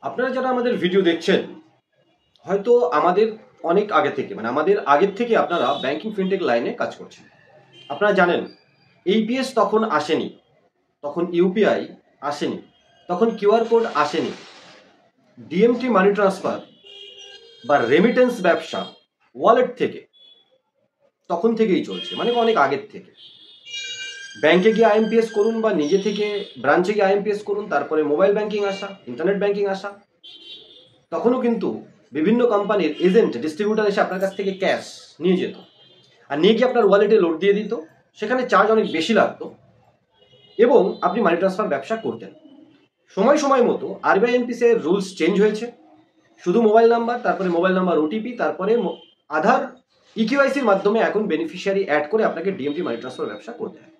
আপনারা যারা আমাদের ভিডিও দেখছেন হয়তো আমাদের অনেক আগে থেকে আমাদের আগের থেকে আপনারা ব্যাংকিং ফিনটেক লাইনে কাজ করছেন। আপনারা জানেন এইপিএস তখন আসেনি, তখন ইউপিআই আসেনি, তখন কিউআর কোড আসেনি। ডিএমটি মানি ট্রান্সফার বা রেমিটেন্স ব্যবসা ওয়ালেট থেকে তখন থেকেই চলছে, অনেক আগের থেকে। ব্যাংকে গিয়ে আইএমপিএস করুন বা নিজে থেকে ব্রাঞ্চে গিয়ে আইএমপিএস করুন, তারপরে মোবাইল ব্যাংকিং আসা, ইন্টারনেট ব্যাংকিং আসা, তখনও কিন্তু বিভিন্ন কোম্পানির এজেন্ট ডিস্ট্রিবিউটার এসে আপনার কাছ থেকে ক্যাশ নিয়ে যেত আর নিয়ে গিয়ে আপনার ওয়ালেটে লোড দিয়ে দিত। সেখানে চার্জ অনেক বেশি লাগতো এবং আপনি মানি ট্রান্সফার ব্যবসা করতেন। সময় সময় মতো আরবিআই এনপিসি এর রুলস চেঞ্জ হয়েছে। শুধু মোবাইল নাম্বার, তারপরে মোবাইল নাম্বার ওটিপি, তারপরে আধার ইকিউআইসির মাধ্যমে এখন বেনিফিশিয়ারি অ্যাড করে আপনাকে ডিএমটি মানি ট্রান্সফার ব্যবসা করতে হয়।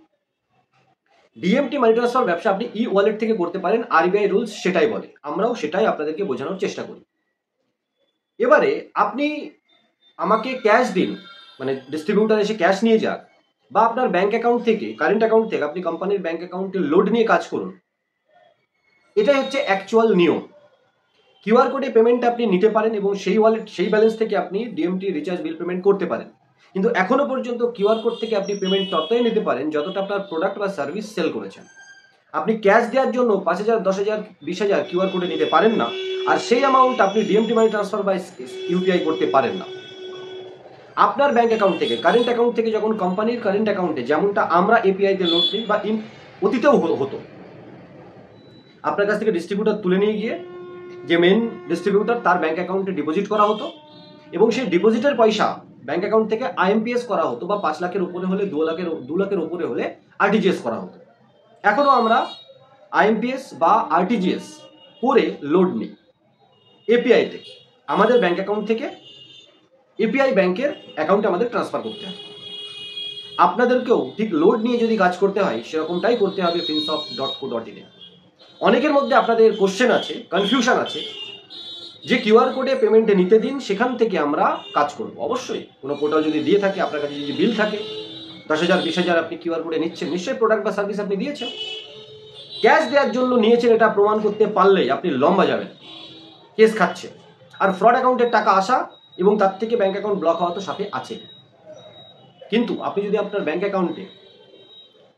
ডিএমটি মানি ট্রান্সফার ব্যবসা আপনি ই ওয়ালেট থেকে করতে পারেন, আরবিআই রুলস সেটাই বলে, আমরাও সেটাই আপনাদেরকে বোঝানোর চেষ্টা করি। এবারে আপনি আমাকে ক্যাশ দিন, ডিস্ট্রিবিউটার এসে ক্যাশ নিয়ে যাক, বা আপনার ব্যাংক অ্যাকাউন্ট থেকে, কারেন্ট অ্যাকাউন্ট থেকে আপনি কোম্পানির ব্যাংক অ্যাকাউন্টে লোড নিয়ে কাজ করুন, এটাই হচ্ছে অ্যাকচুয়াল নিয়ম। কিউআর কোডে পেমেন্ট আপনি নিতে পারেন এবং সেই ওয়ালেট, সেই ব্যালেন্স থেকে আপনি ডিএমটি রিচার্জ বিল পেমেন্ট করতে পারেন। কিন্তু এখনো পর্যন্ত কিউআর কোড থেকে আপনি পেমেন্ট ততই নিতে পারেন যতটা আপনার প্রোডাক্ট বা সার্ভিস সেল করেছেন। আপনি ক্যাশ দেওয়ার জন্য 5,000, 10,000, 20,000 কিউআর কোডে নিতে পারেন না, আর সেই অ্যামাউন্ট আপনি ডিএমটি মানি ট্রান্সফার বা ইউপিআই করতে পারেন না। আপনার ব্যাংক অ্যাকাউন্ট থেকে, কারেন্ট অ্যাকাউন্ট থেকে যখন কোম্পানির কারেন্ট অ্যাকাউন্টে, যেমনটা আমরা এপিআইতে লোড দিই বা অতীতেও হতো, আপনার কাছ থেকে ডিস্ট্রিবিউটার তুলে নিয়ে গিয়ে যে মেন ডিস্ট্রিবিউটার তার ব্যাংক অ্যাকাউন্টে ডিপোজিট করা হতো এবং সেই ডিপোজিটের পয়সা ব্যাংক অ্যাকাউন্ট থেকে আইএমপিএস করা হতো, বা 5 লাখের উপরে হলে, 2 লাখের উপরে হলে আরটিজিএস করা হতো। এখনো আমরা আইএমপিএস বা আরটিজিএস করে লোড নিই এপিআইতে। আমাদের ব্যাংক অ্যাকাউন্ট থেকে এপিআই ব্যাংকের অ্যাকাউন্টে আমাদের ট্রান্সফার করতে হয়। আপনাদেরকেও ঠিক লোড নিয়ে যদি কাজ করতে হয় সেরকমটাই করতে হবে finsoft.co.in এ। অনেকের মধ্যে আপনাদের কোশ্চেন আছে, কনফিউশন আছে যে কিউআর কোডে পেমেন্টে নিতে দিন, সেখান থেকে আমরা কাজ করব। অবশ্যই কোনো পোর্টাল যদি দিয়ে থাকে, আপনার কাছে যদি বিল থাকে 10,000, 20,000 আপনি কিউআর কোডে নিচ্ছেন, নিশ্চয়ই প্রোডাক্ট বা সার্ভিস আপনি দিয়েছেন। ক্যাশ দেওয়ার জন্য নিয়েছেন এটা প্রমাণ করতে পারলেই আপনি লম্বা যাবেন, কেস খাচ্ছে। আর ফ্রড অ্যাকাউন্টের টাকা আসা এবং তার থেকে ব্যাংক অ্যাকাউন্ট ব্লক হওয়া তো সাথে আছে। কিন্তু আপনি যদি আপনার ব্যাংক অ্যাকাউন্টে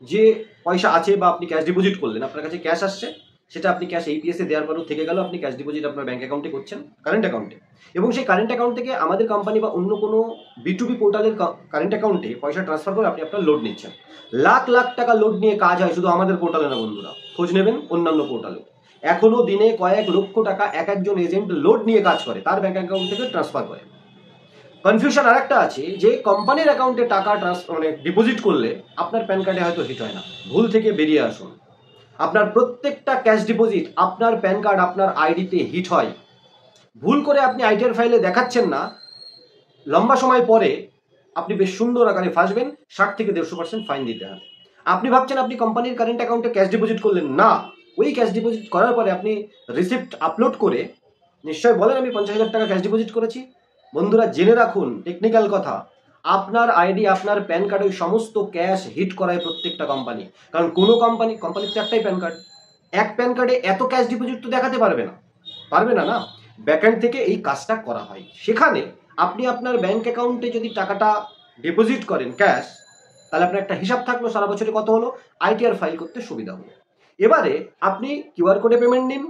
যে পয়সা আছে বা আপনি ক্যাশ ডিপোজিট করলেন, আপনার কাছে ক্যাশ আসছে, সেটা আপনি ক্যাশ এইপিএসে দেওয়ার পরেও থেকে গেল, আপনি ক্যাশ ডিপোজিট আপনার ব্যাংক অ্যাকাউন্টে করছেন, কারেন্ট অ্যাকাউন্টে, এবং সেই কারেন্ট অ্যাকাউন্ট থেকে আমাদের কোম্পানি বা অন্য কোনো বিটুবি পোর্টালের কারেন্ট অ্যাকাউন্টে পয়সা ট্রান্সফার করে আপনি আপনার লোড নিচ্ছেন। লাখ লাখ টাকা লোড নিয়ে কাজ হয় শুধু আমাদের পোর্টালে না বন্ধুরা, খোঁজ নেবেন অন্যান্য পোর্টালে। এখনো দিনে কয়েক লক্ষ টাকা এক একজন এজেন্ট লোড নিয়ে কাজ করে, তার ব্যাংক অ্যাকাউন্ট থেকে ট্রান্সফার করে। কনফিউশন আরেকটা আছে যে কোম্পানির অ্যাকাউন্টে টাকা ডিপোজিট করলে আপনার প্যান কার্ডে হয়তো হিট হয় না। ভুল থেকে বেরিয়ে আসুন। আপনার প্রত্যেকটা ক্যাশ ডিপোজিট আপনার প্যান কার্ড, আপনার আইডিতে হিট হয়। ভুল করে আপনি আইটিআর ফাইলে দেখাচ্ছেন না, লম্বা সময় পরে আপনি বেশ সুন্দর আকারে ফাঁসবেন, 60 থেকে 150% ফাইন দিতে হবে। আপনি ভাবছেন আপনি কোম্পানির কারেন্ট অ্যাকাউন্টে ক্যাশ ডিপোজিট করলেন, না, ওই ক্যাশ ডিপোজিট করার পরে আপনি রিসিপ্ট আপলোড করে নিশ্চয় বলেন আমি 50,000 টাকা ক্যাশ ডিপোজিট করেছি। বন্ধুরা জেনে রাখুন টেকনিক্যাল কথা, আপনার আইডি, আপনার প্যান কার্ড, ওই সমস্ত ক্যাশ হিট করায় প্রত্যেকটা কোম্পানি। কারণ কোনো কোম্পানির তো একটাই প্যান কার্ড, এক প্যান কার্ডে এত ক্যাশ ডিপোজিট তো দেখাতে পারবে না না। ব্যাকএন্ড থেকে এই কাজটা করা হয়। সেখানে আপনি আপনার ব্যাংক অ্যাকাউন্টে যদি টাকাটা ডিপোজিট করেন ক্যাশ, তাহলে আপনার একটা হিসাব থাকলো সারা বছরে কত হলো, আইটিআর ফাইল করতে সুবিধা হলো। এবারে আপনি কিউআর কোডে পেমেন্ট নিন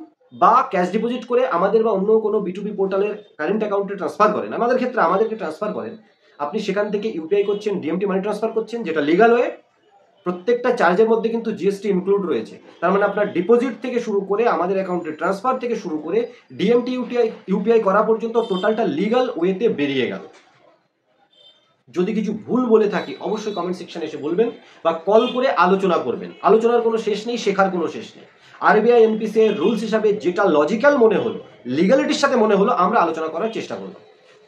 বা ক্যাশ ডিপোজিট করে আমাদের বা অন্য কোনো বিটুবি পোর্টালের কারেন্ট অ্যাকাউন্টে ট্রান্সফার করেন, আমাদেরকে ট্রান্সফার করেন। আপনি সেখান থেকে ইউপিআই করছেন, ডিএমটি মানি ট্রান্সফার করছেন, যেটা লিগাল ওয়ে। প্রত্যেকটা চার্জের মধ্যে কিন্তু জিএসটি ইনক্লুড রয়েছে। তার মানে আপনার ডিপোজিট থেকে শুরু করে আমাদের অ্যাকাউন্টে ট্রান্সফার থেকে শুরু করে ডিএমটি ইউপিআই করা পর্যন্ত টোটালটা লিগাল ওয়েতে বেরিয়ে গেল। যদি কিছু ভুল বলে থাকি অবশ্যই কমেন্ট সেকশনে এসে বলবেন বা কল করে আলোচনা করবেন। আলোচনার কোনো শেষ নেই, শেখার কোনো শেষ নেই। আরবিআই এনপিসি এর রুলস হিসাবে যেটা লজিক্যাল মনে হলো, লিগালিটির সাথে মনে হলো, আমরা আলোচনা করার চেষ্টা করব।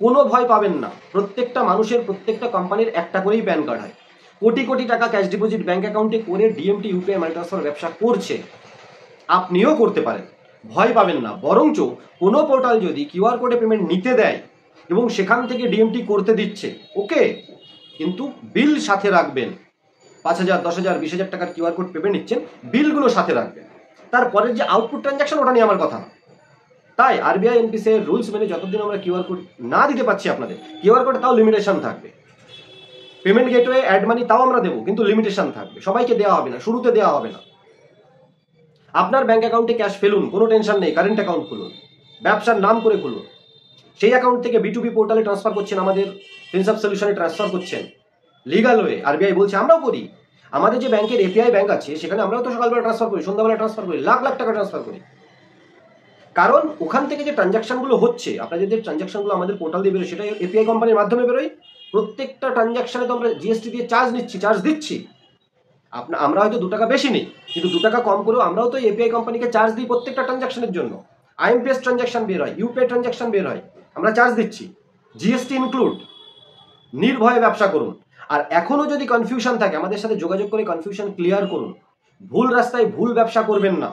কোনো ভয় পাবেন না। প্রত্যেকটা মানুষের, প্রত্যেকটা কোম্পানির একটা করেই প্যান কার্ড হয়। কোটি কোটি টাকা ক্যাশ ডিপোজিট ব্যাংক অ্যাকাউন্টে করে ডিএমটি ইউপিআই মানি ট্রান্সফার ব্যবসা করছে, আপনিও করতে পারেন। ভয় পাবেন না। বরঞ্চ কোনো পোর্টাল যদি কিউআর কোডে পেমেন্ট নিতে দেয় এবং সেখান থেকে ডিএমটি করতে দিচ্ছে, ওকে, কিন্তু বিল সাথে রাখবেন। 5,000, 10,000, 20,000 টাকার কিউআর কোড পেমেন্ট নিচ্ছেন, বিলগুলো সাথে রাখবেন। তারপরের যে আউটপুট ট্রানজাকশন, ওটা নিয়ে আমার কথা না। তাই আরবিআই এনপিসি এর রুলস মেনে যতদিন আমরা কিউআর কোড না দিতে পারছি আপনাদের, কিউআর কোডে তাও লিমিটেশন থাকবে। পেমেন্ট গেটওয়ে অ্যাড মানি তাও আমরা দেবো, কিন্তু লিমিটেশন থাকবে, সবাইকে দেওয়া হবে না, শুরুতে দেওয়া হবে না। আপনার ব্যাংক অ্যাকাউন্টে ক্যাশ ফেলুন, কোনো টেনশন নেই, কারেন্ট অ্যাকাউন্ট খুলুন, ব্যবসার নাম করে খুলুন। সেই অ্যাকাউন্ট থেকে বিটুবি পোর্টালে ট্রান্সফার করছেন, আমাদের ফিনসাপ সলিউশনে ট্রান্সফার করছেন লিগাল ওয়ে। আরবিআই বলছে, আমরাও করি। আমাদের যে ব্যাংকের এপিআই ব্যাংক আছে সেখানে আমরাও তো সকালবেলা ট্রান্সফার করি, সন্ধ্যাবেলা ট্রান্সফার করি, লাখ লাখ টাকা ট্রান্সফার করি। কারণ ওখান থেকে যে ট্রানজাকশনগুলো হচ্ছে, আপনাদের যে ট্রানজাকশনগুলো আমাদের পোর্টাল দিয়ে বেরোয়, সেটা এপিআই কোম্পানির মাধ্যমে বেরোয়। প্রত্যেকটা ট্রানজাকশনে তো আমরা জিএসটি দিয়ে চার্জ নিচ্ছি, চার্জ দিচ্ছি। আমরা হয়তো 2 টাকা বেশি নিই, কিন্তু 2 টাকা কম করেও আমরাও তো এপিআই কোম্পানিকে চার্জ দিই প্রত্যেকটা ট্রানজাকশনের জন্য। আইএমপিএস ট্রানজাকশন বের হয়, ইউপিআই ট্রানজাকশন বের হয়, আমরা চার্জ দিচ্ছি, জিএসটি ইনক্লুড। নির্ভয়ে ব্যবসা করুন। আর এখনো যদি কনফিউশন থাকে, আমাদের সাথে যোগাযোগ করে কনফিউশন ক্লিয়ার করুন। ভুল রাস্তায় ভুল ব্যবসা করবেন না,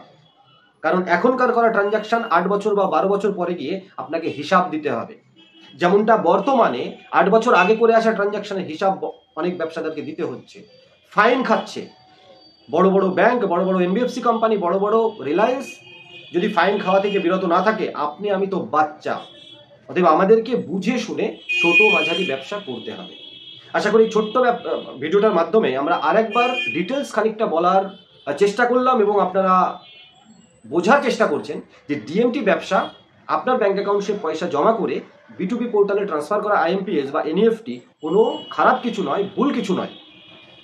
কারণ এখনকার করা ট্রানজাকশন 8 বছর বা 12 বছর পরে গিয়ে আপনাকে হিসাব দিতে হবে। যেমনটা বর্তমানে 8 বছর আগে করে আসা ট্রানজাকশনের হিসাব অনেক ব্যবসাদারকে দিতে হচ্ছে, ফাইন খাচ্ছে। বড় বড় ব্যাংক, বড় বড় এনবিএফসি কোম্পানি, বড় বড় রিলায়েন্স যদি ফাইন খাওয়া থেকে বিরত না থাকে, আপনি আমি তো বাচ্চা। অতএব আমাদেরকে বুঝে শুনে ছোট মাঝারি ব্যবসা করতে হবে। আশা করি ছোট্ট ভিডিওটার মাধ্যমে আমরা আরেকবার ডিটেলস খানিকটা বলার চেষ্টা করলাম, এবং আপনারা বোঝার চেষ্টা করছেন যে ডিএমটি ব্যবসা, আপনার ব্যাংক অ্যাকাউন্টে পয়সা জমা করে বিটুবি পোর্টালে ট্রান্সফার করা আইএমপিএস বা এনইএফটি কোনো খারাপ কিছু নয়, ভুল কিছু নয়।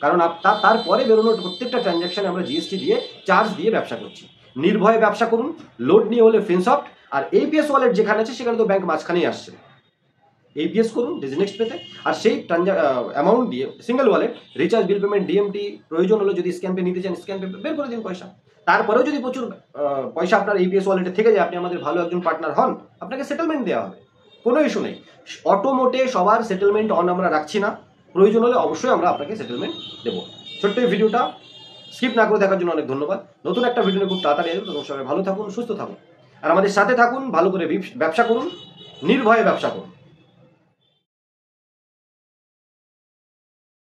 কারণ তারপরে বেরোনোর প্রত্যেকটা ট্রানজাকশনে আমরা জিএসটি দিয়ে চার্জ দিয়ে ব্যবসা করছি। নির্ভয়ে ব্যবসা করুন। লোড নিয়ে হলে ফিনসফট আর এপিএস ওয়ালেট যেখানে আছে সেখানে তো ব্যাংক মাঝখানেই আসছে। এপিএস করুন ডিজিনেক্সট পেতে, আর সেই অ্যামাউন্ট দিয়ে single wallet, recharge, bill payment, DMT, প্রয়োজন হলে যদি স্ক্যান পে নিতে চান স্ক্যান পে বের করে দিন পয়সা। তারপরেও যদি প্রচুর পয়সা আপনার এপিএস ওয়ালেটে থেকে যায়, আপনি আমাদের ভালো একজন পার্টনার হন, আপনাকে সেটেলমেন্ট দেওয়া হবে, কোনো ইস্যু নেই। অটোমোটে সবার সেটেলমেন্ট অন আমরা রাখছি না, প্রয়োজন হলে অবশ্যই আমরা আপনাকে সেটেলমেন্ট দেবো। ছোট্ট এই ভিডিওটা স্কিপ না করে দেখার জন্য অনেক ধন্যবাদ। নতুন একটা ভিডিও খুব তাড়াতাড়ি আসবে, তখন সবাই ভালো থাকুন, সুস্থ থাকুন, আর আমাদের সাথে থাকুন। ভালো করে ব্যবসা করুন, নির্ভয়ে ব্যবসা করুন।